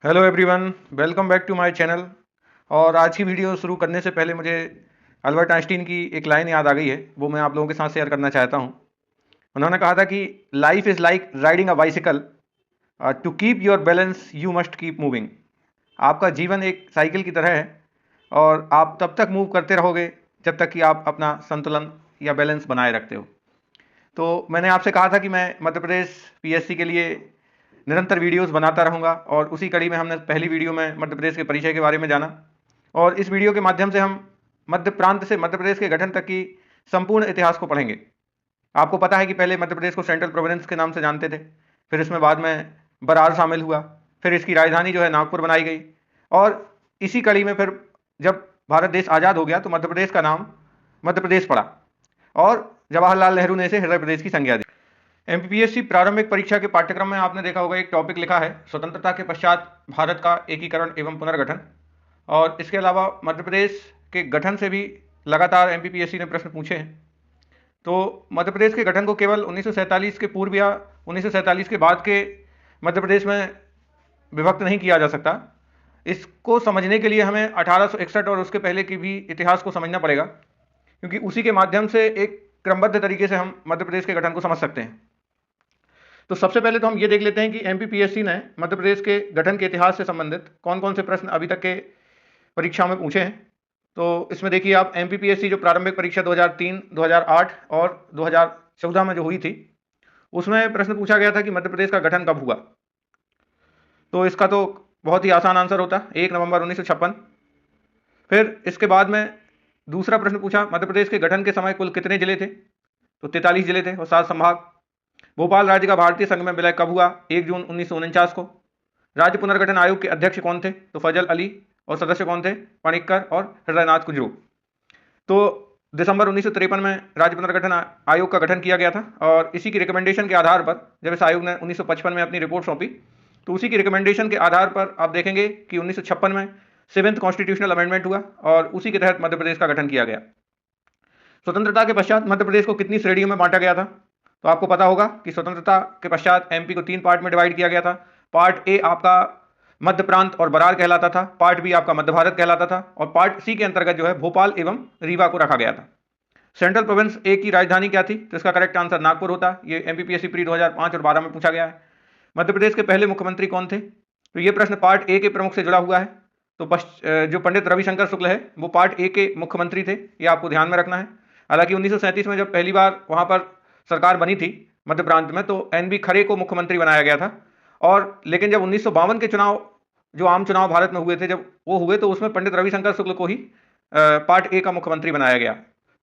Hello everyone, welcome back to my channel. और आज की वीडियो शुरू करने से पहले मुझे अल्बर्ट आइंस्टीन की एक लाइन याद आ गई है, वो मैं आप लोगों के साथ शेयर करना चाहता हूँ। उन्होंने कहा था कि life is like riding a bicycle, to keep your balance you must keep moving. आपका जीवन एक साइकिल की तरह है और आप तब तक मूव करते रहोगे जब तक कि आप अपना संतुलन या बैलेंस बनाए रखते हो। तो मैंने आपसे कहा था कि मैं मध्य प्रदेश पीएससी के लिए निरंतर वीडियोस बनाता रहूँगा, और उसी कड़ी में हमने पहली वीडियो में मध्य प्रदेश के परिचय के बारे में जाना। और इस वीडियो के माध्यम से हम मध्य प्रांत से मध्य प्रदेश के गठन तक की संपूर्ण इतिहास को पढ़ेंगे। आपको पता है कि पहले मध्य प्रदेश को सेंट्रल प्रोविंस के नाम से जानते थे, फिर इसमें बाद में बरार शामिल हुआ, फिर इसकी राजधानी जो है नागपुर बनाई गई, और इसी कड़ी में फिर जब भारत देश आज़ाद हो गया तो मध्य प्रदेश का नाम मध्य प्रदेश पड़ा, और जवाहरलाल नेहरू ने इसे हृदय प्रदेश की संज्ञा दी। एमपीपीएससी प्रारंभिक परीक्षा के पाठ्यक्रम में आपने देखा होगा एक टॉपिक लिखा है, स्वतंत्रता के पश्चात भारत का एकीकरण एवं पुनर्गठन। और इसके अलावा मध्य प्रदेश के गठन से भी लगातार एमपीपीएससी ने प्रश्न पूछे हैं। तो मध्य प्रदेश के गठन को केवल 1947 के पूर्व या 1947 के बाद के मध्य प्रदेश में विभक्त नहीं किया जा सकता। इसको समझने के लिए हमें 1861 और उसके पहले की भी इतिहास को समझना पड़ेगा, क्योंकि उसी के माध्यम से एक क्रमबद्ध तरीके से हम मध्य प्रदेश के गठन को समझ सकते हैं। तो सबसे पहले तो हम ये देख लेते हैं कि एमपीपीएससी ने मध्य प्रदेश के गठन के इतिहास से संबंधित कौन कौन से प्रश्न अभी तक के परीक्षा में पूछे हैं। तो इसमें देखिए आप, एमपीपीएससी जो प्रारंभिक परीक्षा 2003, 2008 और 2014 में जो हुई थी, उसमें प्रश्न पूछा गया था कि मध्य प्रदेश का गठन कब हुआ। तो इसका तो बहुत ही आसान आंसर होता, 1 नवंबर 1956। फिर इसके बाद में दूसरा प्रश्न पूछा, मध्य प्रदेश के गठन के समय कुल कितने जिले थे। तो 43 जिले थे और 7 संभाग। भोपाल राज्य का भारतीय संघ में विलय कब हुआ, 1 जून 1949 को। राज्य पुनर्गठन आयोग के अध्यक्ष कौन थे, तो फजल अली, और सदस्य कौन थे, पणिक्कर और हृदयनाथ कुंजरू। तो दिसंबर 1953 में राज्य पुनर्गठन आयोग का गठन किया गया था, और इसी की रिकमेंडेशन के आधार पर जब इस आयोग ने 1955 में अपनी रिपोर्ट सौंपी, तो उसी की रिकमेंडेशन के आधार पर आप देखेंगे कि 1956 में 7th कॉन्स्टिट्यूशनल अमेंडमेंट हुआ, और उसी के तहत मध्य प्रदेश का गठन किया गया। स्वतंत्रता के पश्चात मध्य प्रदेश को कितनी श्रेणियों में बांटा गया था, तो आपको पता होगा कि स्वतंत्रता के पश्चात एमपी को 3 पार्ट में डिवाइड किया गया था। पार्ट ए आपका मध्य प्रांत और बरार कहलाता था, पार्ट बी आपका मध्य भारत कहलाता था, और पार्ट सी के अंतर्गत जो है भोपाल एवं रीवा को रखा गया था। सेंट्रल प्रोविंस ए की राजधानी क्या थी, तो इसका करेक्ट आंसर नागपुर होता। ये एमपीपीएससी प्री 2005 और 12 में पूछा गया है। मध्य प्रदेश के पहले मुख्यमंत्री कौन थे, तो ये प्रश्न पार्ट ए के प्रमुख से जुड़ा हुआ है। तो जो पंडित रविशंकर शुक्ल है वो पार्ट ए के मुख्यमंत्री थे, ये आपको ध्यान में रखना है। हालांकि 1937 में जब पहली बार वहां पर सरकार बनी थी मध्य प्रांत में, तो एनबी खरे को मुख्यमंत्री बनाया गया था। और लेकिन जब 1952 के चुनाव, जो आम चुनाव भारत में हुए थे, जब वो हुए तो उसमें पंडित रविशंकर शुक्ल को ही पार्ट ए का मुख्यमंत्री बनाया गया।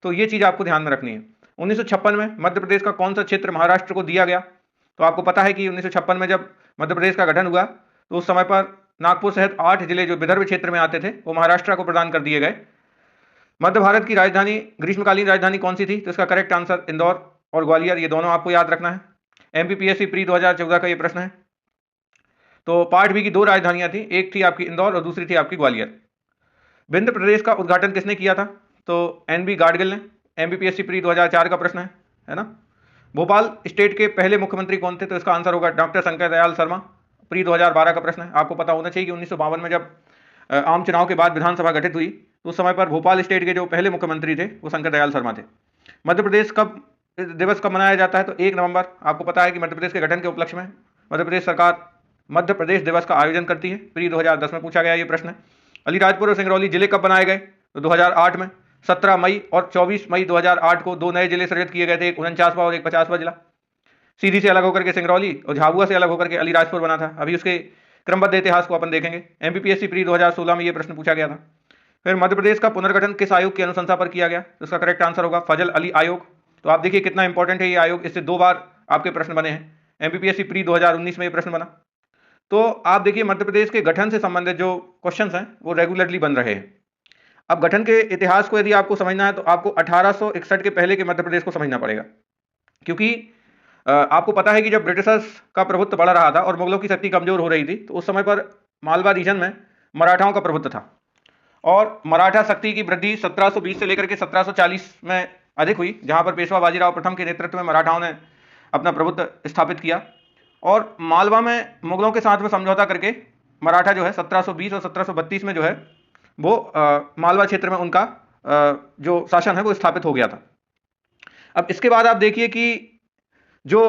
तो ये चीज आपको ध्यान में रखनी है। 1956 में मध्य प्रदेश का कौन सा क्षेत्र महाराष्ट्र को दिया गया, तो आपको पता है कि 1956 में जब मध्य प्रदेश का गठन हुआ तो उस समय पर नागपुर सहित 8 जिले जो विदर्भ क्षेत्र में आते थे वो महाराष्ट्र को प्रदान कर दिए गए। मध्य भारत की राजधानी, ग्रीष्मकालीन राजधानी कौन सी थी, तो इसका करेक्ट आंसर इंदौर और ग्वालियर, ये दोनों आपको याद रखना है। एमपीपीएससी प्री 2014 का ये प्रश्न है। तो पार्ट बी की 2 राजधानियां थी, एक थी आपकी इंदौर और दूसरी थी आपकी ग्वालियर। विंध्य प्रदेश का उद्घाटन किसने किया था, तो एनबी गाडगिल ने। एमपीपीएससी प्री 2004 का प्रश्न है ना। भोपाल स्टेट के पहले मुख्यमंत्री कौन थे, तो इसका आंसर होगा डॉक्टर शंकर दयाल शर्मा। प्री 2012 का प्रश्न है। आपको पता होना चाहिए कि 1952 में जब आम चुनाव के बाद विधानसभा गठित हुई तो उस समय पर भोपाल स्टेट के जो पहले मुख्यमंत्री थे वो शंकर दयाल शर्मा थे। मध्य प्रदेश कब दिवस कब मनाया जाता है, तो 1 नवंबर। आपको पता है कि मध्य प्रदेश के गठन के उपलक्ष्य में मध्य प्रदेश सरकार मध्य प्रदेश दिवस का आयोजन करती है। प्री 2010 में पूछा गया ये प्रश्न है। अलीराजपुर और सिंगरौली जिले कब बनाए गए, तो 2008 में। 17 मई और 24 मई 2008 को 2 नए जिले सृजित किए गए थे, एक 49वां और एक 50वां जिला। सीधी से अलग होकर के सिंगरौली और झाबुआ से अलग होकर के अलीराजपुर बना था। अभी उसके क्रमबद्ध इतिहास को अपन देखेंगे। एमपीपीएससी प्री 2016 में ये प्रश्न पूछा गया था। फिर मध्य प्रदेश का पुनर्गठन किस आयोग की अनुशंसा पर किया गया, तो इसका करेक्ट आंसर होगा फजल अली आयोग। तो आप देखिए कितना इंपॉर्टेंट है ये आयोग, इससे 2 बार आपके प्रश्न बने हैं। एमपीपीएससी प्री 2019 में ये प्रश्न बना। तो आप देखिए मध्य प्रदेश के गठन से संबंधित जो क्वेश्चंस हैं वो रेगुलरली बन रहे हैं। अब गठन के इतिहास को यदि आपको समझना है तो आपको 1861 के पहले के मध्य प्रदेश को समझना पड़ेगा, क्योंकि आपको पता है कि जब ब्रिटिशर्स का प्रभुत्व बढ़ रहा था और मुगलों की शक्ति कमजोर हो रही थी, तो उस समय पर मालवा रीजन में मराठाओं का प्रभुत्व था, और मराठा शक्ति की वृद्धि 1720 से लेकर के 1740 में अधिक हुई, जहां पर पेशवा बाजीराव प्रथम के नेतृत्व में मराठाओं ने अपना प्रभुत्व स्थापित किया। और मालवा में मुगलों के साथ में समझौता करके मराठा जो है 1720 और 1732 में जो है वो मालवा क्षेत्र में उनका जो शासन है वो स्थापित हो गया था। अब इसके बाद आप देखिए कि जो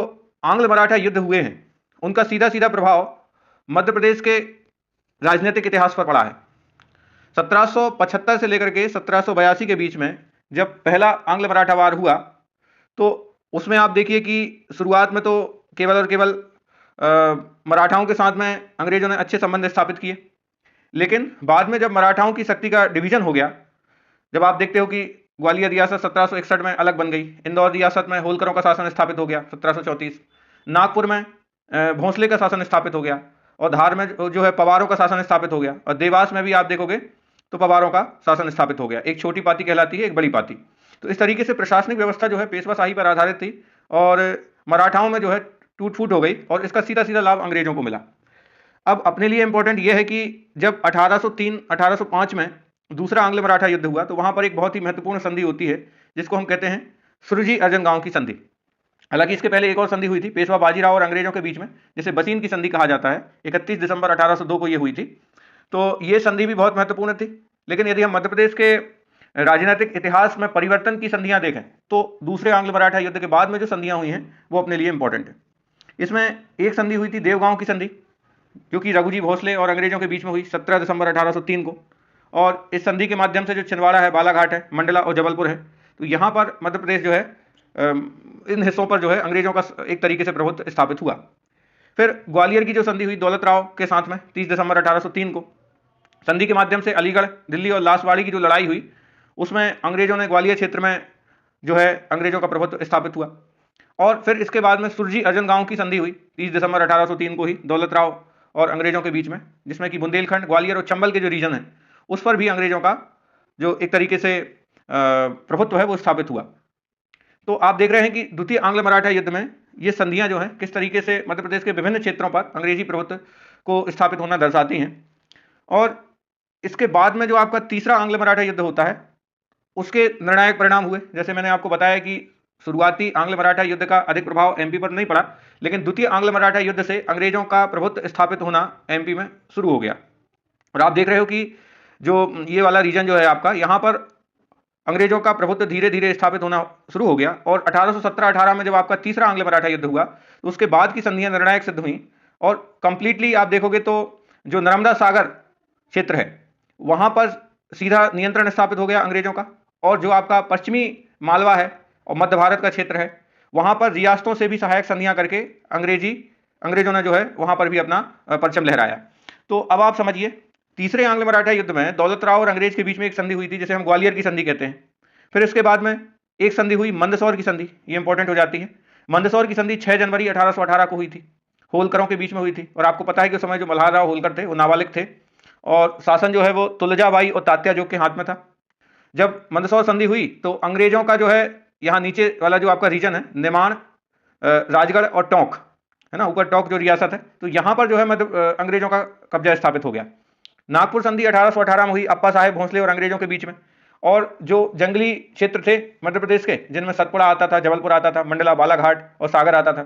आंग्ल मराठा युद्ध हुए हैं उनका सीधा सीधा प्रभाव मध्य प्रदेश के राजनीतिक इतिहास पर पड़ा है। 1775 से लेकर के 1782 के बीच में जब पहला आंग्ल मराठा वार हुआ तो उसमें आप देखिए कि शुरुआत में तो केवल और केवल मराठाओं के साथ में अंग्रेजों ने अच्छे संबंध स्थापित किए, लेकिन बाद में जब मराठाओं की शक्ति का डिवीजन हो गया, जब आप देखते हो कि ग्वालियर रियासत 1761 में अलग बन गई, इंदौर रियासत में होलकरों का शासन स्थापित हो गया 1734, नागपुर में भोंसले का शासन स्थापित हो गया, और धार में जो है पवारों का शासन स्थापित हो गया, और देवास में भी आप देखोगे तो पवारों का शासन स्थापित हो गया। एक छोटी पाती कहलाती है, एक बड़ी पाती। तो इस तरीके से प्रशासनिक व्यवस्था जो है पेशवाशाही पर आधारित थी और मराठाओं में जो है टूट फूट हो गई और इसका सीधा सीधा लाभ अंग्रेजों को मिला। अब अपने लिए इंपॉर्टेंट यह है कि जब 1803-1805 में दूसरा आंग्ल मराठा युद्ध हुआ तो वहां पर एक बहुत ही महत्वपूर्ण संधि होती है जिसको हम कहते हैं सुरजी अर्जन गांव की संधि। हालांकि इसके पहले एक और संधि हुई थी पेशवा बाजीराव और अंग्रेजों के बीच में, जिसे बसीन की संधि कहा जाता है। 31 दिसंबर 1802 को ये हुई थी। तो ये संधि भी बहुत महत्वपूर्ण थी। लेकिन यदि हम मध्य प्रदेश के राजनीतिक इतिहास में परिवर्तन की संधियां देखें तो दूसरे आंग्ल मराठा युद्ध के बाद में जो संधियां हुई हैं वो अपने लिए इंपॉर्टेंट है। इसमें एक संधि हुई थी देवगांव की संधि, जो कि रघुजी भोसले और अंग्रेजों के बीच में हुई 17 दिसंबर 1803 को। और इस संधि के माध्यम से जो छिंदवाड़ा है, बालाघाट है, मंडला और जबलपुर है, तो यहाँ पर मध्य प्रदेश जो है इन हिस्सों पर जो है अंग्रेजों का एक तरीके से प्रभुत्व स्थापित हुआ। फिर ग्वालियर की जो संधि हुई दौलत राव के साथ में 30 दिसंबर 1803 को, संधि के माध्यम से अलीगढ़, दिल्ली और लासवाड़ी की जो लड़ाई हुई उसमें अंग्रेजों ने ग्वालियर क्षेत्र में जो है अंग्रेजों का प्रभुत्व स्थापित हुआ। और फिर इसके बाद में सुरजी अर्जन गांव की संधि हुई 30 दिसंबर 1803 को ही दौलत राव और अंग्रेजों के बीच में, जिसमें कि बुंदेलखंड, ग्वालियर और चंबल के जो रीजन है उस पर भी अंग्रेजों का जो एक तरीके से प्रभुत्व है वो स्थापित हुआ। तो आप देख रहे हैं कि द्वितीय आंग्ल मराठा युद्ध में ये संधियां जो हैं किस तरीके से मध्य प्रदेश के विभिन्न क्षेत्रों पर अंग्रेजी प्रभुत्व को स्थापित होना दर्शाती हैं। और इसके बाद में जो आपका तीसरा आंग्ल मराठा युद्ध होता है उसके निर्णायक परिणाम हुए। जैसे मैंने आपको बताया कि शुरुआती आंग्ल मराठा युद्ध का अधिक प्रभाव एमपी पर नहीं पड़ा, लेकिन द्वितीय आंग्ल मराठा युद्ध से अंग्रेजों का प्रभुत्व स्थापित होना एमपी में शुरू हो गया। और आप देख रहे हो कि जो ये वाला रीजन जो है आपका, यहाँ पर अंग्रेजों का प्रभुत्व धीरे धीरे स्थापित होना शुरू हो गया। और 1817-18 में जब आपका तीसरा आंग्ल मराठा युद्ध हुआ तो उसके बाद की संधियां निर्णायक सिद्ध हुई और कंप्लीटली आप देखोगे तो जो नर्मदा सागर क्षेत्र है वहां पर सीधा नियंत्रण स्थापित हो गया अंग्रेजों का। और जो आपका पश्चिमी मालवा है और मध्य भारत का क्षेत्र है वहां पर रियासतों से भी सहायक संधियां करके अंग्रेजों ने जो है वहां पर भी अपना परचम लहराया। तो अब आप समझिए तीसरे आंग्ल मराठा युद्ध में दौलत राव और अंग्रेज के बीच में एक संधि हुई थी जिसे हम ग्वालियर की संधि कहते हैं। फिर इसके बाद में एक संधि हुई मंदसौर की संधि, ये इंपॉर्टेंट हो जाती है। मंदसौर की संधि 6 जनवरी 1818 को हुई थी, होलकरों के बीच में हुई थी। और आपको पता है कि उस समय जो मल्हार राव होलकर थे वो नाबालिग थे और शासन जो है वो तुलजाबाई और तात्या जोग के हाथ में था। जब मंदसौर संधि हुई तो अंग्रेजों का जो है यहाँ नीचे वाला जो आपका रीजन है निमाण, राजगढ़ और टोंक है ना, ऊपर टोंक जो रियासत है, तो यहाँ पर जो है अंग्रेजों का कब्जा स्थापित हो गया। नागपुर संधि 1818 में हुई अप्पा साहेब भोंसले और अंग्रेजों के बीच में। और जो जंगली क्षेत्र थे मध्य प्रदेश के जिनमें सतपुड़ा आता था, जबलपुर आता था, मंडला, बालाघाट और सागर आता था,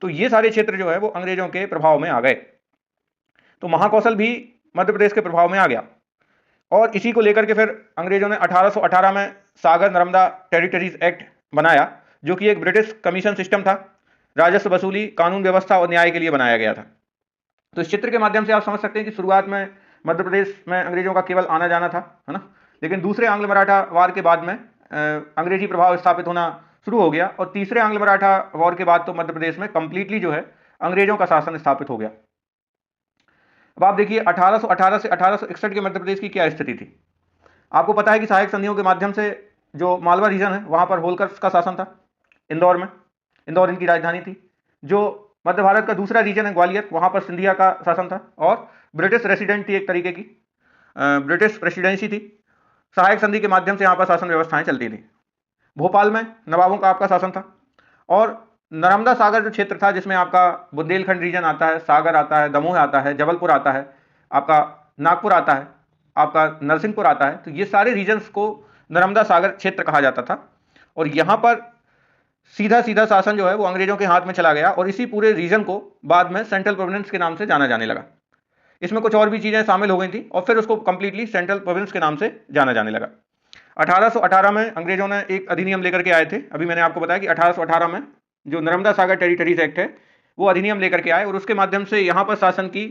तो ये सारे क्षेत्र जो है वो अंग्रेजों के प्रभाव में आ गए। तो महाकौशल भी मध्य प्रदेश के प्रभाव में आ गया। और इसी को लेकर के फिर अंग्रेजों ने 1818 में सागर नर्मदा टेरिटरीज एक्ट बनाया, जो कि एक ब्रिटिश कमीशन सिस्टम था, राजस्व वसूली, कानून व्यवस्था और न्याय के लिए बनाया गया था। तो इस चित्र के माध्यम से आप समझ सकते हैं कि शुरुआत में मध्य प्रदेश में अंग्रेजों का केवल आना जाना था, है ना, लेकिन दूसरे आंग्ल मराठा वार के बाद में अंग्रेजी प्रभाव स्थापित होना शुरू हो गया। और तीसरे आंग्ल मराठा वार के बाद तो मध्य प्रदेश में कंप्लीटली जो है अंग्रेजों का शासन स्थापित हो गया। अब आप देखिए 1818 से 1861 के मध्य प्रदेश की क्या स्थिति थी। आपको पता है कि सहायक संधियों के माध्यम से जो मालवा रीजन है वहां पर होलकर का शासन था इंदौर में, इंदौर इनकी राजधानी थी। जो मध्य भारत का दूसरा रीजन है ग्वालियर, वहां पर सिंधिया का शासन था और ब्रिटिश रेसिडेंट थी, एक तरीके की ब्रिटिश प्रेसिडेंसी थी। सहायक संधि के माध्यम से यहाँ पर शासन व्यवस्थाएं चलती थी। भोपाल में नवाबों का आपका शासन था। और नर्मदा सागर जो क्षेत्र था जिसमें आपका बुंदेलखंड रीजन आता है, सागर आता है, दमोह आता है, जबलपुर आता है, आपका नागपुर आता है, आपका नरसिंहपुर आता है, तो ये सारे रीजन्स को नर्मदा सागर क्षेत्र कहा जाता था। और यहाँ पर सीधा सीधा शासन जो है वो अंग्रेजों के हाथ में चला गया और इसी पूरे रीजन को बाद में सेंट्रल प्रोविडेंस के नाम से जाना जाने लगा। इसमें कुछ और भी चीज़ें शामिल हो गई थी और फिर उसको कंप्लीटली सेंट्रल प्रोविंस के नाम से जाना जाने लगा। 1818 में अंग्रेजों ने एक अधिनियम लेकर के आए थे। अभी मैंने आपको बताया कि 1818 में जो नर्मदा सागर टेरिटरीज एक्ट है वो अधिनियम लेकर के आए और उसके माध्यम से यहाँ पर शासन की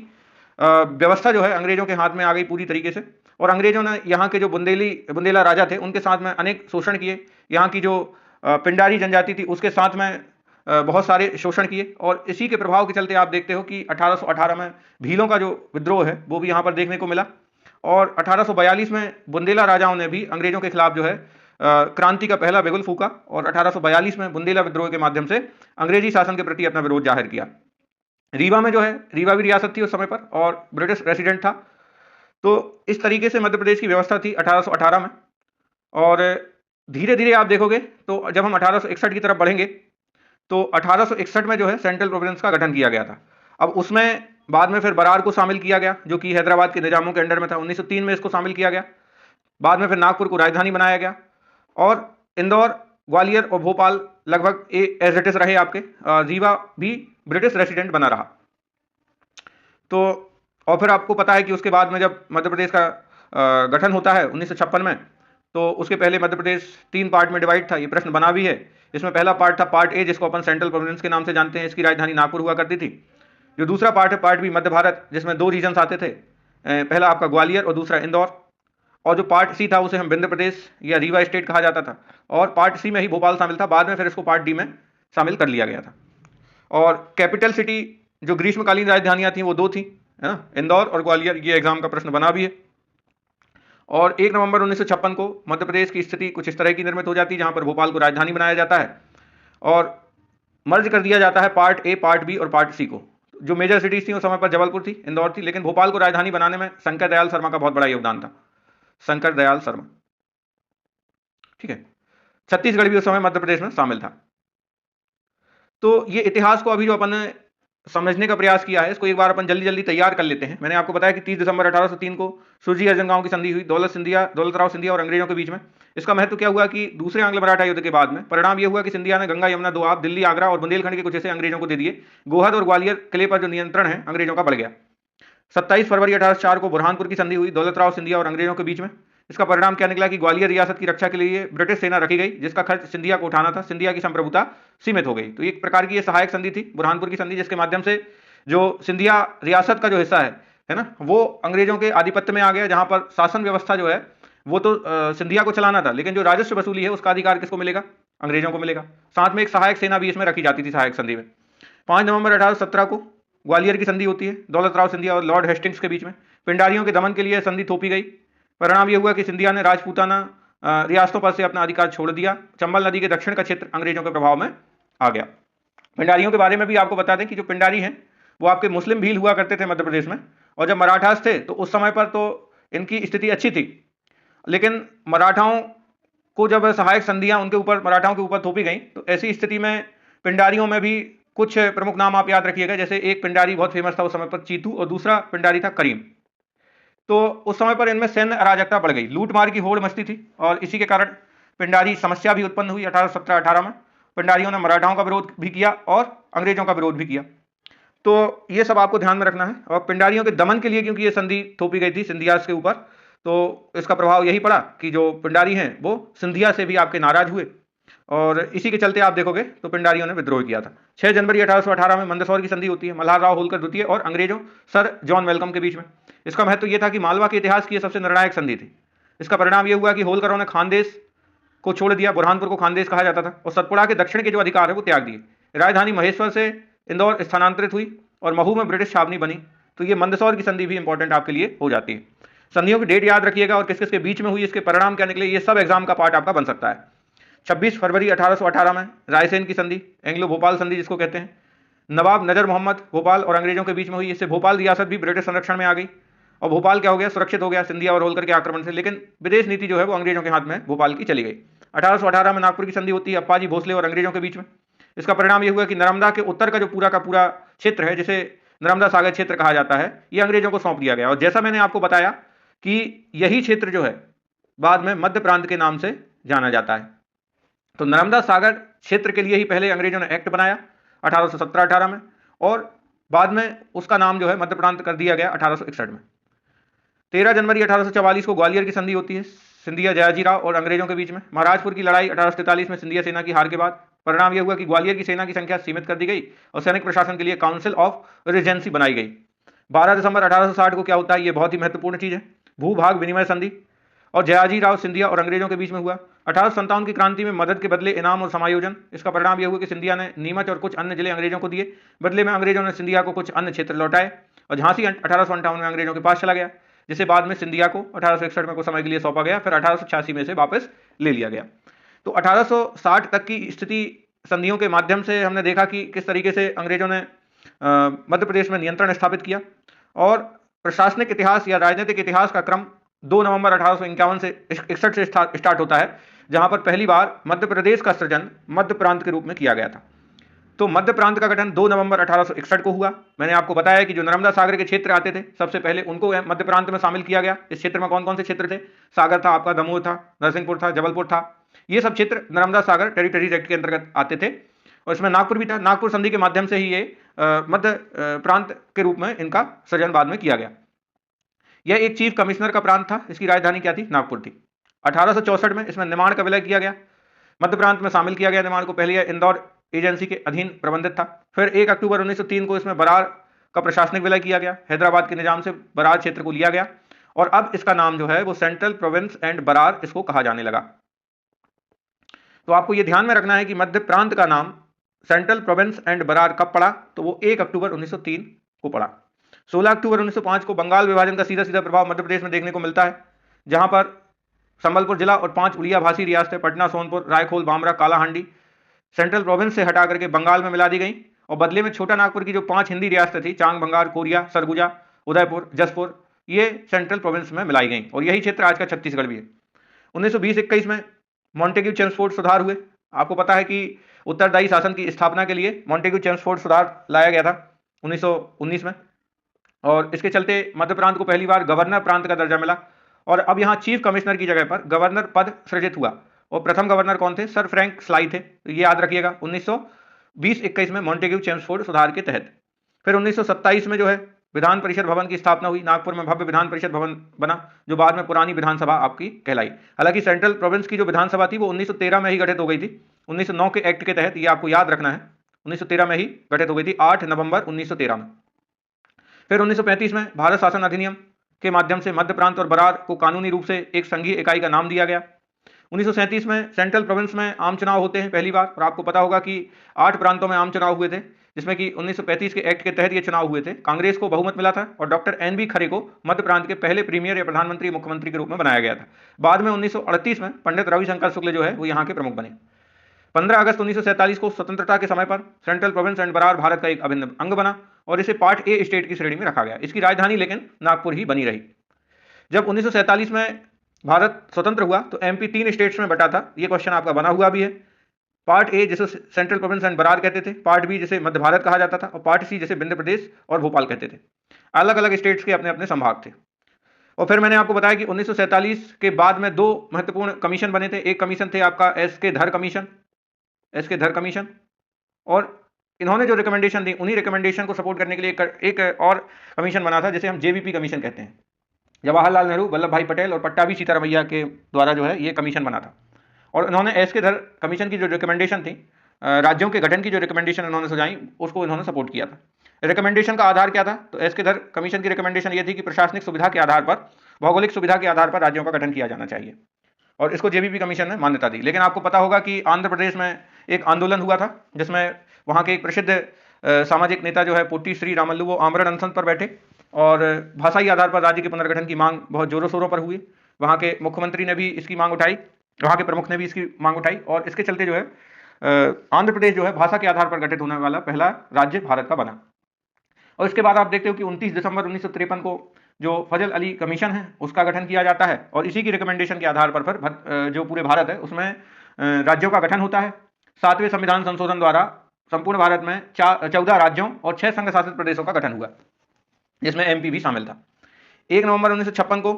व्यवस्था जो है अंग्रेजों के हाथ में आ गई पूरी तरीके से। और अंग्रेजों ने यहाँ के जो बुंदेला राजा थे उनके साथ में अनेक शोषण किए। यहाँ की जो पिंडारी जनजाति थी उसके साथ में बहुत सारे शोषण किए और इसी के प्रभाव के चलते आप देखते हो कि 1818 में भीलों का जो विद्रोह है वो भी यहाँ पर देखने को मिला। और 1842 में बुंदेला राजाओं ने भी अंग्रेजों के खिलाफ जो है क्रांति का पहला बिगुल फूका और 1842 में बुंदेला विद्रोह के माध्यम से अंग्रेजी शासन के प्रति अपना विरोध जाहिर किया। रीवा में जो है, रीवा भी रियासत थी उस समय पर और ब्रिटिश रेसिडेंट था। तो इस तरीके से मध्य प्रदेश की व्यवस्था थी 1818 में। और धीरे धीरे आप देखोगे तो जब हम 1861 की तरफ बढ़ेंगे तो 1861 में जो है सेंट्रल प्रोविंस का गठन किया गया था। अब उसमें बाद में फिर बरार को शामिल किया गया जो कि हैदराबाद के निजामों के अंडर में था। 1903 में इसको शामिल किया गया। बाद में फिर नागपुर को राजधानी बनाया गया और इंदौर, ग्वालियर और भोपाल लगभग एज इट इज रहे आपके। रीवा भी ब्रिटिश रेसिडेंट बना रहा। तो और फिर आपको पता है कि उसके बाद में जब मध्य प्रदेश का गठन होता है 1956 में, तो उसके पहले मध्य प्रदेश 3 पार्ट में डिवाइड था। ये प्रश्न बना भी है। इसमें पहला पार्ट था पार्ट ए, जिसको अपन सेंट्रल प्रोविंस के नाम से जानते हैं। इसकी राजधानी नागपुर हुआ करती थी। जो दूसरा पार्ट है पार्ट बी, मध्य भारत, जिसमें 2 रीजन्स आते थे। पहला आपका ग्वालियर और दूसरा इंदौर। और जो पार्ट सी था उसे हम विंध्य प्रदेश या रीवा स्टेट कहा जाता था। और पार्ट सी में ही भोपाल शामिल था। बाद में फिर इसको पार्ट डी में शामिल कर लिया गया था। और कैपिटल सिटी जो ग्रीष्मकालीन राजधानियां थी वो 2 थी, है ना, इंदौर और ग्वालियर। ये एग्जाम का प्रश्न बना भी है। और 1 नवंबर 1956 को मध्य प्रदेश की स्थिति कुछ इस तरह की निर्मित हो जाती है जहां पर भोपाल को राजधानी बनाया जाता है और मर्ज कर दिया जाता है पार्ट ए, पार्ट बी और पार्ट सी को। जो मेजर सिटीज थी उस समय पर जबलपुर थी, इंदौर थी, लेकिन भोपाल को राजधानी बनाने में शंकर दयाल शर्मा का बहुत बड़ा योगदान था। शंकर दयाल शर्मा, ठीक है। छत्तीसगढ़ भी उस समय मध्य प्रदेश में शामिल था। तो ये इतिहास को अभी जो अपन ने समझने का प्रयास किया है, इसको एक बार अपन जल्दी जल्दी तैयार कर लेते हैं। मैंने आपको बताया कि 30 दिसंबर 1803 को सुरजी अर्जनगांव की संधि हुई दौलतराव सिंधिया और अंग्रेजों के बीच में। इसका महत्व क्या हुआ कि दूसरे आंग्ल मराठा युद्ध के बाद में परिणाम यह हुआ कि सिंधिया ने गंगा, यमुना, दोआब, दिल्ली, आगरा और बुंदेलखंड के कुछ हिस्से अंग्रेजों को दे दिए। गोहद और ग्वालियर किले पर जो नियंत्रण है अंग्रेजों का बढ़ गया। 27 फरवरी 1804 को बुरहानपुर की संधि हुई दौलतराव सिंधिया और अंग्रेजों के बीच में। इसका परिणाम क्या निकला कि ग्वालियर रियासत की रक्षा के लिए ब्रिटिश सेना रखी गई, जिसका खर्च सिंधिया को उठाना था। सिंधिया की संप्रभुता सीमित हो गई। तो एक प्रकार की ये सहायक संधि थी, बुरहानपुर की संधि, जिसके माध्यम से जो सिंधिया रियासत का जो हिस्सा है ना, वो अंग्रेजों के आधिपत्य में आ गया। जहां पर शासन व्यवस्था जो है वो तो सिंधिया को चलाना था, लेकिन जो राजस्व वसूली है उसका अधिकार किसको मिलेगा? अंग्रेजों को मिलेगा। साथ में एक सहायक सेना भी इसमें रखी जाती थी सहायक संधि में। 5 नवंबर 1817 को ग्वालियर की संधि होती है दौलतराव सिंधिया और लॉर्ड हेस्टिंग्स के बीच में। पिंडारियों के दमन के लिए संधि थोपी गई। परिणाम यह हुआ कि सिंधिया ने राजपूताना रियासतों पर से अपना अधिकार छोड़ दिया। चंबल नदी के दक्षिण का क्षेत्र अंग्रेजों के प्रभाव में आ गया। पिंडारियों के बारे में भी आपको बता दें कि जो पिंडारी हैं वो आपके मुस्लिम भील हुआ करते थे मध्य प्रदेश में। और जब मराठास थे तो उस समय पर तो इनकी स्थिति अच्छी थी, लेकिन मराठाओं को जब सहायक संधियां उनके ऊपर, मराठाओं के ऊपर थोपी गई, तो ऐसी स्थिति में पिंडारियों में भी कुछ प्रमुख नाम आप याद रखिएगा। जैसे एक पिंडारी बहुत फेमस था उस समय पर, चीतू, और दूसरा पिंडारी था करीम। तो उस समय पर इनमें सैन्य अराजकता बढ़ गई, लूटमार की होड़ मचती थी और इसी के कारण पिंडारी समस्या भी उत्पन्न हुई। 1817-18 में पिंडारियों ने मराठाओं का विरोध भी किया और अंग्रेजों का विरोध भी किया। तो ये सब आपको ध्यान में रखना है। और पिंडारियों के दमन के लिए क्योंकि ये संधि थोपी गई थी सिंधियास के ऊपर, तो इसका प्रभाव यही पड़ा कि जो पिंडारी हैं वो सिंधिया से भी आपके नाराज हुए और इसी के चलते आप देखोगे तो पिंडारियों ने विद्रोह किया था। 6 जनवरी 1818 में मंदसौर की संधि होती है मल्हार राव होलकर द्वितीय और अंग्रेजों सर जॉन वेलकम के बीच में। इसका महत्व यह था कि मालवा के इतिहास की यह सबसे निर्णायक संधि थी। इसका परिणाम यह हुआ कि होलकरों ने खानदेश को छोड़ दिया, बुरहानपुर को खानदेश कहा जाता था, और सतपुड़ा के दक्षिण के जो अधिकार है वो त्याग दिए। राजधानी महेश्वर से इंदौर स्थानांतरित हुई और महू में ब्रिटिश छावनी बनी। तो ये मंदसौर की संधि भी इंपॉर्टेंट आपके लिए हो जाती है। संधियों की डेट याद रखिएगा और किस किस के बीच में हुई, इसके परिणाम क्या निकले, ये सब एग्जाम का पार्ट आपका बन सकता है। 26 फरवरी 1818 में रायसेन की संधि, एंग्लो भोपाल संधि जिसको कहते हैं, नवाब नजर मोहम्मद भोपाल और अंग्रेजों के बीच में हुई। इससे भोपाल रियासत भी ब्रिटिश संरक्षण में आ गई और भोपाल क्या हो गया, सुरक्षित हो गया सिंधिया और होलकर के आक्रमण से। लेकिन विदेश नीति जो है वो अंग्रेजों के हाथ में भोपाल की चली गई। 1818 में नागपुर की संधि होती है अप्पाजी भोसले और अंग्रेजों के बीच में। इसका परिणाम यह हुआ कि नर्मदा के उत्तर का पूरा क्षेत्र है, जिसे नर्मदा सागर क्षेत्र कहा जाता है, यह अंग्रेजों को सौंप दिया गया। और जैसा मैंने आपको बताया कि यही क्षेत्र जो है बाद में मध्य प्रांत के नाम से जाना जाता है। तो नर्मदा सागर क्षेत्र के लिए ही पहले अंग्रेजों ने एक्ट बनाया 1817-18 में, और बाद में उसका नाम जो है मध्य प्रांत कर दिया गया 1861 में। 13 जनवरी 1844 को ग्वालियर की संधि होती है सिंधिया जयाजीराव और अंग्रेजों के बीच में। महाराजपुर की लड़ाई 1843 में सिंधिया सेना की हार के बाद परिणाम यह हुआ कि ग्वालियर की सेना की संख्या सीमित कर दी गई और सैनिक प्रशासन के लिए काउंसिल ऑफ रेजेंसी बनाई गई। 12 दिसंबर 1860 को क्या होता है, ये बहुत ही महत्वपूर्ण चीज है, भूभाग विनिमय संधि और जयाजीराव सिंधिया और अंग्रेजों के बीच में हुआ। 1857 की क्रांति में मदद के बदले इनाम और समायोजन। इसका परिणाम यह हुआ कि सिंधिया ने नीमच और कुछ अन्य जिले अंग्रेजों को दिए, बदले में अंग्रेजों ने सिंधिया को कुछ अन्य क्षेत्र लौटाए और झांसी 1858 में अंग्रेजों के पास चला गया, जिसे बाद में सिंधिया को 1861 में कुछ समय के लिए सौंपा गया, फिर 1886 में से वापस ले लिया गया। तो 1860 तक की स्थिति संधियों के माध्यम से हमने देखा कि किस तरीके से अंग्रेजों ने मध्य प्रदेश में नियंत्रण स्थापित किया। और प्रशासनिक इतिहास या राजनीतिक इतिहास का क्रम 2 नवंबर 1851 से 61 से स्टार्ट होता है, जहां पर पहली बार मध्य प्रदेश का सृजन मध्य प्रांत के रूप में किया गया था। तो मध्य प्रांत का गठन 2 नवंबर 1861 को हुआ। मैंने आपको बताया कि जो नर्मदा सागर के क्षेत्र आते थे, सबसे पहले उनको मध्य प्रांत में शामिल किया गया। इस क्षेत्र में कौन कौन से क्षेत्र थे? सागर था आपका, दमोह था, नरसिंहपुर था, जबलपुर था। ये सब क्षेत्र नर्मदा सागर टेरिटरीज एक्ट के अंतर्गत आते थे और इसमें नागपुर भी था। नागपुर संधि के माध्यम से ही ये मध्य प्रांत के रूप में इनका सृजन बाद में किया गया। यह एक चीफ कमिश्नर का प्रांत था। इसकी राजधानी क्या थी? नागपुर थी। 1864 में इसमें निमाड़ का विलय किया गया, मध्य प्रांत में शामिल किया गया निमाड़ को। पहले यह इंदौर एजेंसी के अधीन प्रबंधित था। फिर 1 अक्टूबर 1903 को इसमें बरार का प्रशासनिक विलय किया गया। हैदराबाद के निजाम से बरार क्षेत्र को लिया गया और अब इसका नाम जो है वो सेंट्रल प्रोविंस एंड बरार इसको कहा जाने लगा। तो आपको ये ध्यान में रखना है कि मध्य प्रांत का नाम सेंट्रल प्रोविंस एंड बरार कब पड़ा? तो वो 1 अक्टूबर 1903 को पड़ा। 16 अक्टूबर 1905 को बंगाल विभाजन का सीधा सीधा प्रभाव मध्य प्रदेश में देखने को मिलता है, जहां पर संबलपुर जिला और 5 उड़िया भाषी रियासतें पटना, सोनपुर, रायखोल, बामरा, कालाहांडी सेंट्रल प्रोविंस से हटा करके बंगाल में मिला दी गई और बदले में छोटा नागपुर की जो 5 हिंदी रियासतें थी, चांग, बंगाल, कोरिया, सरगुजा, उदयपुर, जसपुर, ये सेंट्रल प्रोविंस में मिलाई गई और यही क्षेत्र आज का छत्तीसगढ़ भी है। 1920-21 में मॉन्टेग्यू चेम्सफोर्ड सुधार हुए। आपको पता है कि उत्तरदायी शासन की स्थापना के लिए मॉन्टेग्यू चेम्सफोर्ड सुधार लाया गया था 1919 में और इसके चलते मध्य प्रांत को पहली बार गवर्नर प्रांत का दर्जा मिला और अब यहाँ चीफ कमिश्नर की जगह पर गवर्नर पद सृजित हुआ और प्रथम गवर्नर कौन थे? सर फ्रैंक स्लाई थे। तो ये याद रखिएगा 1920-21 में मॉन्टेग्यू चेम्सफोर्ड सुधार के तहत। फिर 1927 में जो है विधान परिषद भवन की स्थापना हुई। नागपुर में भव्य विधान परिषद भवन बना जो बाद में पुरानी विधानसभा आपकी कहलाई। हालांकि सेंट्रल प्रोविंस की जो विधानसभा थी वो 1913 में ही गठित हो गई थी, 1909 के एक्ट के तहत। ये आपको याद रखना है, 1913 में ही गठित हो गई थी, 8 नवंबर 1913 में। फिर 1935 में भारत शासन अधिनियम के माध्यम से मध्य प्रांत और बरार को कानूनी रूप से एक संघीय इकाई का नाम दिया गया। 1937 में सेंट्रल प्रोविंस में आम चुनाव होते हैं पहली बार और आपको पता होगा कि 8 प्रांतों में आम चुनाव हुए थे, जिसमें कि 1935 के एक्ट के तहत ये चुनाव हुए थे। कांग्रेस को बहुमत मिला था और डॉक्टर NB खरे को मध्य प्रांत के पहले प्रीमियर या प्रधानमंत्री मुख्यमंत्री के रूप में बनाया गया था। बाद में 1938 में पंडित रविशंकर शुक्ल जो है वो यहाँ के प्रमुख बने। 15 अगस्त 1947 को स्वतंत्रता के समय पर central province and Berar Bharat का एक अभिन्न अंग बना और इसे पार्ट ए स्टेट की श्रेणी में रखा गया। इसकी राजधानी लेकिन नागपुर ही बनी रही। जब 1947 में भारत स्वतंत्र हुआ तो MP 3 स्टेट्स में बटा था। ये क्वेश्चन आपका बना हुआ भी है। पार्ट ए जिसे सेंट्रल प्रोविंस एंड बरार कहते थे, पार्ट बी जिसे मध्य भारत कहा जाता था और पार्ट सी जिसे विंध्य प्रदेश और भोपाल कहते थे। अलग अलग स्टेट्स के अपने अपने संभाग थे। और फिर मैंने आपको बताया कि 1947 के बाद में 2 महत्वपूर्ण कमीशन बने थे। एक कमीशन थे आपका SK धर कमीशन, और इन्होंने जो रिकमेंडेशन दी उन्हीं रिकमेंडेशन को सपोर्ट करने के लिए एक और कमीशन बना था जिसे हम JVP कमीशन कहते हैं। जवाहरलाल नेहरू, वल्लभ भाई पटेल और पट्टाभी सीतारामैया के द्वारा जो है ये कमीशन बना था और इन्होंने SK धर कमीशन की जो रिकमेंडेशन थी, राज्यों के गठन की जो रिकमेंडेशन इन्होंने सुझाई, उसको इन्होंने सपोर्ट किया था। रिकमेंडेशन का आधार क्या था? तो SK धर कमीशन की रिकमेंडेशन ये थी कि प्रशासनिक सुविधा के आधार पर, भौगोलिक सुविधा के आधार पर राज्यों का गठन किया जाना चाहिए और इसको JVP कमीशन ने मान्यता दी। लेकिन आपको पता होगा कि आंध्र प्रदेश में एक आंदोलन हुआ था जिसमें वहाँ के एक प्रसिद्ध सामाजिक नेता जो है पोटी श्री रामल्लू, वो आमरण अनशन पर बैठे और भाषाई आधार पर राज्य के पुनर्गठन की मांग बहुत जोरों शोरों पर हुई। वहाँ के मुख्यमंत्री ने भी इसकी मांग उठाई, वहाँ के प्रमुख ने भी इसकी मांग उठाई और इसके चलते जो है आंध्र प्रदेश जो है भाषा के आधार पर गठित होने वाला पहला राज्य भारत का बना। और इसके बाद आप देखते हो कि 29 दिसंबर 1953 को जो फजल अली कमीशन है उसका गठन किया जाता है और इसी की रिकमेंडेशन के आधार पर जो पूरे भारत है उसमें राज्यों का गठन होता है। 7वें संविधान संशोधन द्वारा संपूर्ण भारत में 14 राज्यों और 6 संघ शासित प्रदेशों का गठन हुआ, जिसमें MP भी शामिल था। 1 नवंबर 1956 को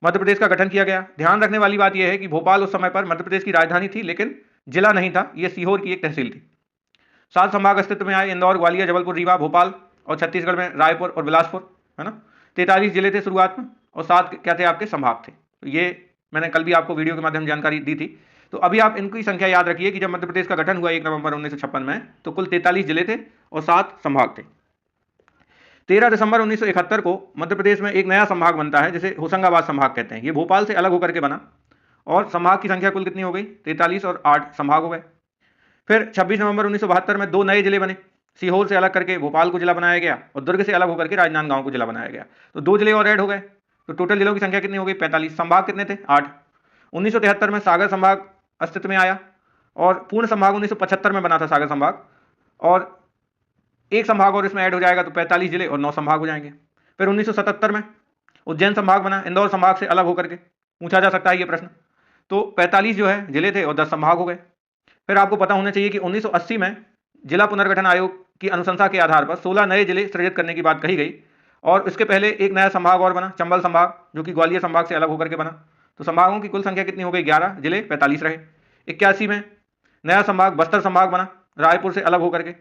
मध्य प्रदेश का गठन किया गया। ध्यान रखने वाली बात यह है कि भोपाल उस समय पर मध्य प्रदेश की राजधानी थी लेकिन जिला नहीं था, यह सीहोर की एक तहसील थी। 7 संभाग अस्तित्व में आए, इंदौर, ग्वालियर, जबलपुर, रीवा, भोपाल और छत्तीसगढ़ में रायपुर और बिलासपुर, है ना। 43 जिले थे शुरुआत में और 7 क्या थे आपके संभाग थे। तो ये मैंने कल भी आपको वीडियो के माध्यम से जानकारी दी थी। तो अभी आप इनकी संख्या याद रखिए कि जब मध्य प्रदेश का गठन हुआ 1 नवंबर 1956 में, तो कुल 43 जिले थे और 7 संभाग थे। 13 दिसंबर 1971 को मध्य प्रदेश में एक नया संभाग बनता है जिसे होशंगाबाद संभाग कहते हैं। ये भोपाल से अलग होकर के बना और संभाग की संख्या कुल कितनी हो गई, 43 और 8 संभाग हो गए। फिर 26 नवंबर 1972 में 2 नए जिले बने। सीहोर से अलग करके भोपाल को जिला बनाया गया और दुर्ग से अलग होकर के राजनांदगांव को जिला बनाया गया। तो 2 जिले और ऐड हो गए, तो टोटल जिलों की संख्या कितनी हो गई, 45। संभाग कितने थे, 8। 1973 में सागर संभाग अस्तित्व में आया और पूर्ण संभाग 1975 में बना था सागर संभाग, और एक संभाग और इसमें ऐड हो जाएगा तो 45 जिले और 9 संभाग हो जाएंगे। फिर 1977 में उज्जैन संभाग बना, इंदौर संभाग से अलग होकर के, पूछा जा सकता है ये प्रश्न। तो 45 जो है जिले थे और 10 संभाग हो गए। फिर आपको पता होना चाहिए कि 1980 में जिला पुनर्गठन आयोग की अनुशंसा के आधार पर 16 नए जिले सृजित करने की बात कही गई और इसके पहले एक नया संभाग और बना, चंबल संभाग, जो कि ग्वालियर संभाग से अलग होकर के बना। तो संभागों की कुल संख्या कितनी हो गई, 11, जिले 45 रहे। 81 में नया संभाग बस्तर संभाग बना, रायपुर से अलग होकर के,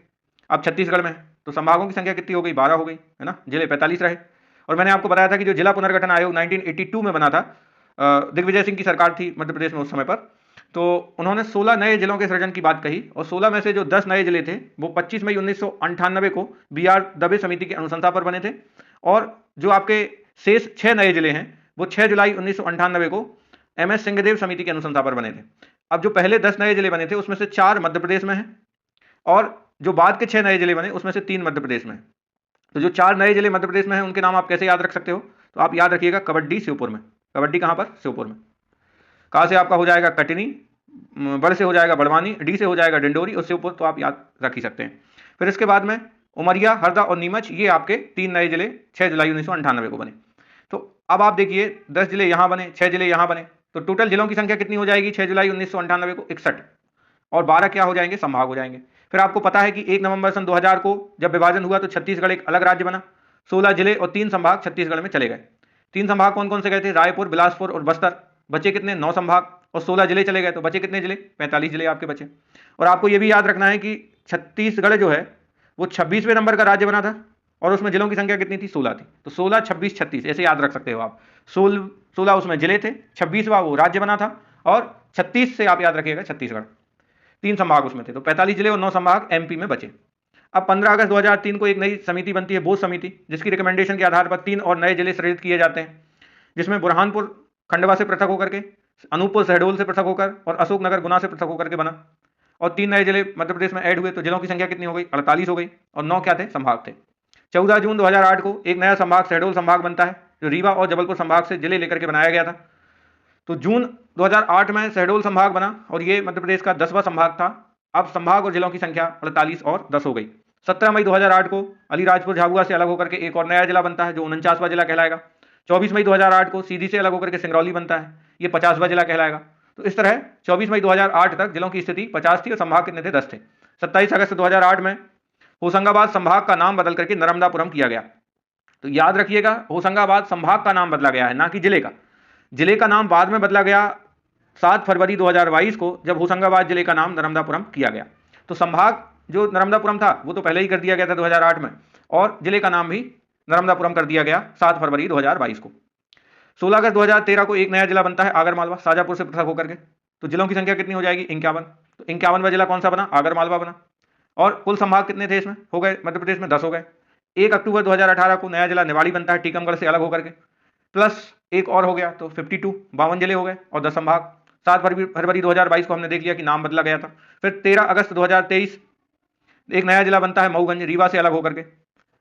अब छत्तीसगढ़ में है। तो संभागों की संख्या कितनी हो गई, 12 हो गई, है ना, जिले 45 रहे। और मैंने आपको बताया था कि जो जिला पुनर्गठन आयोग 1982 में बना था, दिग्विजय सिंह की सरकार थी मध्य प्रदेश में उस समय पर, तो उन्होंने 16 नए जिलों के सृजन की बात कही और 16 में से जो 10 नए जिले थे वो 25 मई 1998 को BR दबे समिति की अनुशंसा पर बने थे, और जो आपके शेष 6 नए जिले हैं वो 6 जुलाई 1998 को MS सिंहदेव समिति की अनुशंसा पर बने थे। अब जो पहले 10 नए जिले बने थे उसमें से 4 मध्य प्रदेश में हैं और जो बाद के 6 नए जिले बने उसमें से 3 मध्य प्रदेश में हैं। तो जो 4 नए जिले मध्य प्रदेश में हैं उनके नाम आप कैसे याद रख सकते हो, तो आप याद रखिएगा कबड्डी श्योपुर में। कबड्डी कहाँ पर, श्योपुर में। कहाँ से आपका हो जाएगा कटनी, बड़ से हो जाएगा बड़वानी, डी से हो जाएगा डिंडोरी और श्योपुर तो आप याद रख ही सकते हैं। फिर इसके बाद में उमरिया, हरदा और नीमच, ये आपके 3 नए जिले 6 जुलाई 1998 को बने। तो अब आप देखिए 10 जिले यहाँ बने, 6 जिले यहाँ बने, तो टोटल जिलों की संख्या कितनी हो जाएगी 6 जुलाई 1998 को, 61, और 12 क्या हो जाएंगे, संभाग हो जाएंगे। फिर आपको पता है कि 1 नवंबर सन 2000 को जब विभाजन हुआ तो छत्तीसगढ़ एक अलग राज्य बना। 16 जिले और 3 संभाग छत्तीसगढ़ में चले गए। 3 संभाग कौन कौन से गए थे, रायपुर, बिलासपुर और बस्तर। बचे कितने, 9 संभाग, और 16 जिले चले गए तो बचे कितने जिले, 45 जिले आपके बचे। और आपको यह भी याद रखना है कि छत्तीसगढ़ जो है वो 26वें नंबर का राज्य बना था और उसमें जिलों की संख्या कितनी थी, 16 थी। तो 16, 26, 36 ऐसे याद रख सकते हो आप। 16 उसमें जिले थे, 26वां वो राज्य बना था और 36 से आप याद रखिएगा छत्तीसगढ़। 3 संभाग उसमें थे, तो 45 जिले और 9 संभाग MP में बचे। अब 15 अगस्त 2003 को एक नई समिति बनती है, बोस समिति, जिसकी रिकमेंडेशन के आधार पर 3 और नए जिले सृजित किए जाते हैं, जिसमें बुरहानपुर खंडवा से पृथक होकर के, अनूपपुर शहडोल से पृथक होकर और अशोकनगर गुना से पृथक होकर के बना, और 3 नए जिले मध्य प्रदेश में ऐड हुए। तो जिलों की संख्या कितनी हो गई, 48 हो गई, और 9 क्या थे, संभाग थे। 14 जून 2008 को एक नया संभाग शहडोल संभाग बनता है, जो रीवा और जबलपुर संभाग से जिले लेकर के बनाया गया था। तो जून 2008 में शहडोल संभाग बना और ये मध्य प्रदेश का 10वां संभाग था। अब संभाग और जिलों की संख्या 48 और 10 हो गई। 17 मई 2008 को अलीराजपुर झाबुआ से अलग होकर के एक और नया जिला बनता है, जो 49वां जिला कहलाएगा। 24 मई 2008 को सीधी से अलग होकर के सिंगरौली बनता है, ये 50वां जिला कहलाएगा। तो इस तरह 24 मई 2008 तक जिलों की स्थिति 50 थी और संभाग कितने थे, 10 थे। 27 अगस्त 2008 में होशंगाबाद संभाग का नाम बदल करके नर्मदापुरम किया गया। तो याद रखिएगा, होशंगाबाद संभाग का नाम बदला गया है, ना कि जिले का। जिले का नाम बाद में बदला गया 7 फरवरी 2022 को, जब होशंगाबाद जिले का नाम नर्मदापुरम किया गया। तो संभाग जो नर्मदापुरम था वो तो पहले ही कर दिया गया था 2008 में, और जिले का नाम भी नर्मदापुरम कर दिया गया 7 फरवरी 2022 को। 16 अगस्त 2013 को एक नया जिला बनता है, आगरमालवा, शाजापुर से पृथक होकर के। तो जिलों की संख्या कितनी हो जाएगी, 51। तो 51वां जिला कौन सा बना, आगरमालवा बना। और कुल संभाग कितने थे इसमें, हो गए मध्य प्रदेश में 10 हो गए। 1 अक्टूबर 2018 को नया जिला निवाड़ी बनता है, टीकमगढ़ से अलग होकर के, प्लस एक और हो गया, तो 52, 52 जिले हो गए और 10 संभाग। 7 फरवरी 2022 को हमने देख लिया कि नाम बदला गया था। फिर 13 अगस्त 2023 एक नया जिला बनता है, मऊगंज, रीवा से अलग होकर के,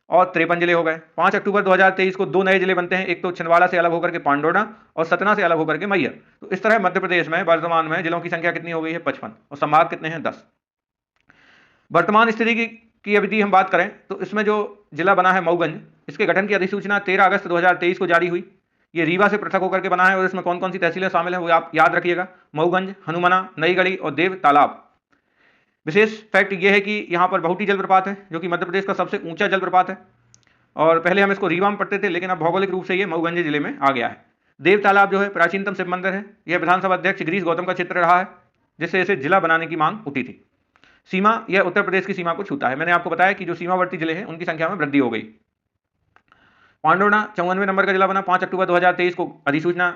और 53 जिले हो गए। 5 अक्टूबर 2023 को 2 नए जिले बनते हैं, एक तो छिंदवाड़ा से अलग होकर के पांडोना, और सतना से अलग होकर के मैहर। तो इस तरह मध्य प्रदेश में वर्तमान में जिलों की संख्या कितनी हो गई है, 55, और संभाग कितने हैं, 10। वर्तमान स्थिति की अवधि हम बात करें तो इसमें जो जिला बना है मऊगंज, इसके गठन की अधिसूचना 13 अगस्त 2023 को जारी हुई। ये रीवा से पृथक होकर के बना है और इसमें कौन कौन सी तहसीलें शामिल हैं वो आप याद रखिएगा, मऊगंज, हनुमना, नईगढ़ी और देव तालाब। विशेष फैक्ट ये है कि यहाँ पर बहुटी जलप्रपात है, जो कि मध्य प्रदेश का सबसे ऊंचा जलप्रपात है, और पहले हम इसको रीवा में पढ़ते थे, लेकिन अब भौगोलिक रूप से ये मऊगंज जिले में आ गया है। देव तालाब जो है प्राचीनतम शिव मंदिर है, यह विधानसभा अध्यक्ष गिरीश गौतम का चित्र रहा है, जिससे इसे जिला बनाने की मांग उठी थी। सीमा यह उत्तर प्रदेश की सीमा को छूता है। मैंने आपको बताया कि जो सीमावर्ती जिले हैं उनकी संख्या में वृद्धि हो गई। पांडुर्णा 94 नंबर का जिला बना। 5 अक्टूबर 2023 को अधिसूचना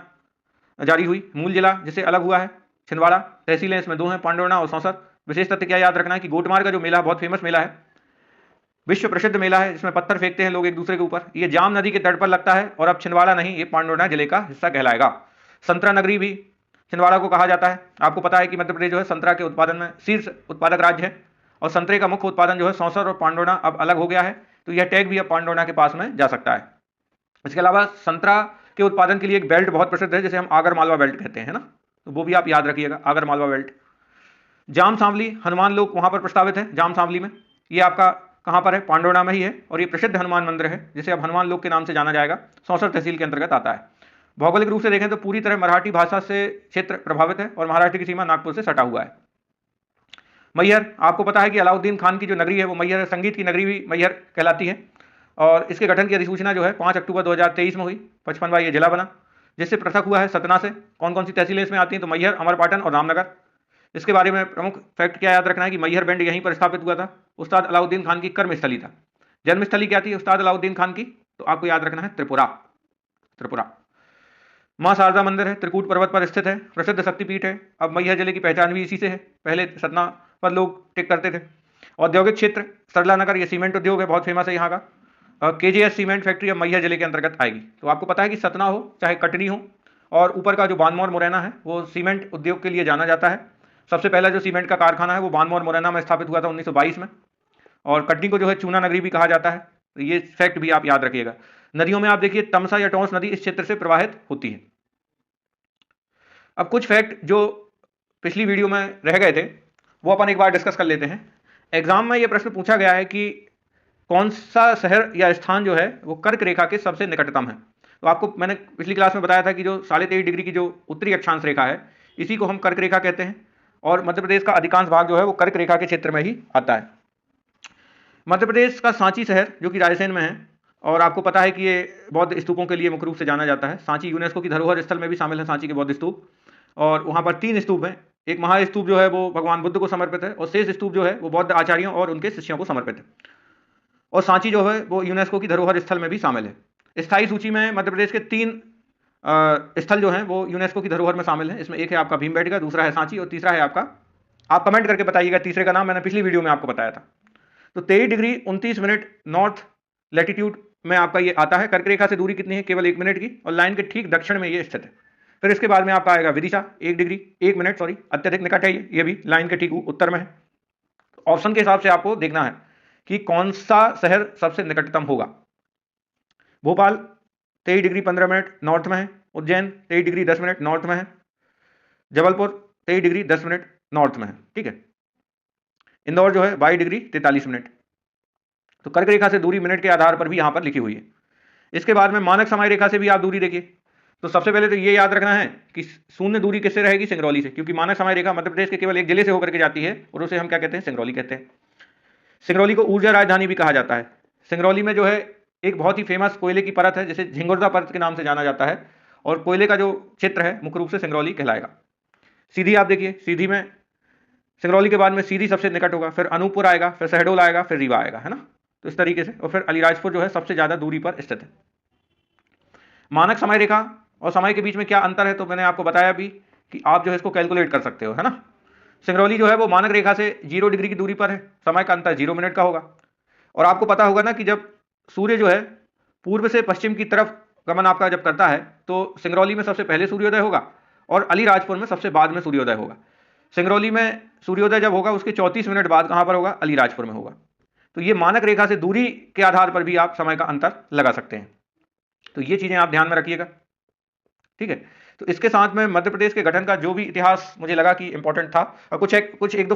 जारी हुई। मूल जिला जिससे अलग हुआ है छिंदवाड़ा। तहसीलें इसमें 2 हैं, पांडुर्णा और सौंसर। विशेष तथ्य क्या याद रखना है कि गोटमार का जो मेला बहुत फेमस मेला है, विश्व प्रसिद्ध मेला है, जिसमें पत्थर फेंकते हैं लोग एक दूसरे के ऊपर। ये जाम नदी के तट पर लगता है और अब छिंदवाड़ा नहीं, ये पांडुर्णा जिले का हिस्सा कहलाएगा। संतरा नगरी भी छिंदवाड़ा को कहा जाता है। आपको पता है कि मध्य प्रदेश जो है संतरा के उत्पादन में शीर्ष उत्पादक राज्य है और संतरे का मुख्य उत्पादन जो है सौंसर और पांडुर्णा अब अलग हो गया है, तो यह टैग भी अब पांडुर्णा के पास में जा सकता है। इसके अलावा संतरा के उत्पादन के लिए एक बेल्ट बहुत प्रसिद्ध है जिसे हम आगर मालवा बेल्ट कहते हैं ना, तो वो भी आप याद रखिएगा, आगर मालवा बेल्ट। जाम सांवली हनुमान लोक वहां पर प्रस्तावित है। जाम सांवली में ये आपका कहां पर है? पांडुर्णा में ही है और ये प्रसिद्ध हनुमान मंदिर है जिसे अब हनुमान लोक के नाम से जाना जाएगा। सौंसर तहसील के अंतर्गत आता है। भौगोलिक रूप से देखें तो पूरी तरह मराठी भाषा से क्षेत्र प्रभावित है और महाराष्ट्र की सीमा नागपुर से सटा हुआ है। मैहर, आपको पता है कि अलाउद्दीन खान की जो नगरी है वो मैहर है। संगीत की नगरी भी मैहर कहलाती है और इसके गठन की अधिसूचना जो है 5 अक्टूबर 2023 में हुई। 55वां ये जिला बना जिससे पृथक हुआ है सतना से। कौन कौन सी तहसीलें इसमें आती हैं? तो मैहर, अमरपाटन और रामनगर। इसके बारे में प्रमुख फैक्ट क्या याद रखना है कि मैहर बैंड यहीं पर स्थापित हुआ था। उस्ताद अलाउद्दीन खान की कर्मस्थली था। जन्मस्थली क्या थी उस्ताद अलाउद्दीन खान की? तो आपको याद रखना है त्रिपुरा। त्रिपुरा। मां शारदा मंदिर है, त्रिकूट पर्वत पर स्थित है, प्रसिद्ध शक्तिपीठ है। अब मैहर जिले की पहचान भी इसी से है। पहले सतना पर लोग टिक करते थे। औद्योगिक क्षेत्र सरला नगर, ये सीमेंट उद्योग है, बहुत फेमस है यहाँ का। केजीएस सीमेंट फैक्ट्री अब मैहर जिले के अंतर्गत आएगी। तो आपको पता है कि सतना हो चाहे कटनी हो और ऊपर का जो बानमौर मुरैना है वो सीमेंट उद्योग के लिए जाना जाता है। सबसे पहला जो सीमेंट का कारखाना है वो बानमौर मुरैना में स्थापित हुआ था 1922 में। और कटनी को जो है चूना नगरी भी कहा जाता है। तो ये फैक्ट भी आप याद रखिएगा। नदियों में आप देखिए तमसा या टोंस नदी इस क्षेत्र से प्रवाहित होती है। अब कुछ फैक्ट जो पिछली वीडियो में रह गए थे वो अपन एक बार डिस्कस कर लेते हैं। एग्जाम में ये प्रश्न पूछा गया है कि कौन सा शहर या स्थान जो है वो कर्क रेखा के सबसे निकटतम है। तो आपको मैंने पिछली क्लास में बताया था कि जो 23.5 डिग्री की जो उत्तरी अक्षांश रेखा है इसी को हम कर्क रेखा कहते हैं और मध्य प्रदेश का अधिकांश भाग जो है वो कर्क रेखा के क्षेत्र में ही आता है। मध्य प्रदेश का सांची शहर जो कि रायसेन में है और आपको पता है कि ये बौद्ध स्तूपों के लिए मुख्य रूप से जाना जाता है। सांची यूनेस्को की धरोहर स्थल में भी शामिल है सांची के बौद्ध स्तूप और वहाँ पर 3 स्तूप हैं। एक महास्तूप जो है वो भगवान बुद्ध को समर्पित है और शेष स्तूप जो है वो बौद्ध आचार्यों और उनके शिष्यों को समर्पित है। और सांची जो है वो यूनेस्को की धरोहर स्थल में भी शामिल है। स्थायी सूची में मध्य प्रदेश के 3 स्थल जो हैं वो यूनेस्को की धरोहर में शामिल है। इसमें एक है आपका भीमबेटका, दूसरा है सांची और तीसरा है आपका, आप कमेंट करके बताइएगा तीसरे का नाम, मैंने पिछली वीडियो में आपको बताया था। तो 23 डिग्री 29 मिनट नॉर्थ लैटिट्यूड में आपका ये आता है। कर्क रेखा से दूरी कितनी है? केवल 1 मिनट की और लाइन के ठीक दक्षिण में ये स्थित है। फिर इसके बाद में आपका आएगा विदिशा, 1 डिग्री 1 मिनट सॉरी, अत्यधिक निकट है ये भी लाइन के ठीक उत्तर में है। ऑप्शन के हिसाब से आपको देखना है कि कौन सा शहर सबसे निकटतम होगा। भोपाल 23 डिग्री 15 मिनट नॉर्थ में है। उज्जैन 23 डिग्री 10 मिनट नॉर्थ में है। जबलपुर 23 डिग्री 10 मिनट नॉर्थ में है, ठीक है। इंदौर जो है 22 डिग्री 43 मिनट। तो कर्क रेखा से दूरी मिनट के आधार पर भी यहां पर लिखी हुई है। इसके बाद में मानक समय रेखा से भी आप दूरी देखिए। तो सबसे पहले तो ये याद रखना है कि शून्य दूरी किससे रहेगी? सिंगरौली से, क्योंकि मानक समय रेखा मध्य प्रदेश के केवल एक जिले से होकर के जाती है और उसे हम क्या कहते हैं? सिंगरौली कहते हैं। सिंगरौली को ऊर्जा राजधानी भी कहा जाता है। सिंगरौली में जो है एक बहुत ही फेमस कोयले की परत है जिसे झिंगुरदा परत के नाम से जाना जाता है और कोयले का जो क्षेत्र है मुख्य रूप से सिंगरौली कहलाएगा। सीधी आप देखिए, सीधी में सिंगरौली के बाद में सीधी सबसे निकट होगा, फिर अनूपपुर आएगा, फिर शहडोल आएगा, फिर रीवा आएगा, है ना। तो इस तरीके से, और फिर अलीराजपुर जो है सबसे ज्यादा दूरी पर स्थित है। मानक समय रेखा और समय के बीच में क्या अंतर है तो मैंने आपको बताया भी कि आप जो है इसको कैलकुलेट कर सकते हो, है ना। सिंगरौली जो है वो मानक रेखा से 0 डिग्री की दूरी पर है, समय का अंतर 0 मिनट का होगा। और आपको पता होगा ना कि जब सूर्य जो है पूर्व से पश्चिम की तरफ गमन आपका जब करता है तो सिंगरौली में सबसे पहले सूर्योदय होगा और अलीराजपुर में सबसे बाद में सूर्योदय होगा। सिंगरौली में सूर्योदय जब होगा उसके 34 मिनट बाद कहां पर होगा? अलीराजपुर में होगा। तो ये मानक रेखा से दूरी के आधार पर भी आप समय का अंतर लगा सकते हैं। तो ये चीजें आप ध्यान में रखिएगा, ठीक है। तो इसके साथ में मध्य प्रदेश के गठन का जो भी इतिहास मुझे लगा कि इंपॉर्टेंट था और कुछ एक दो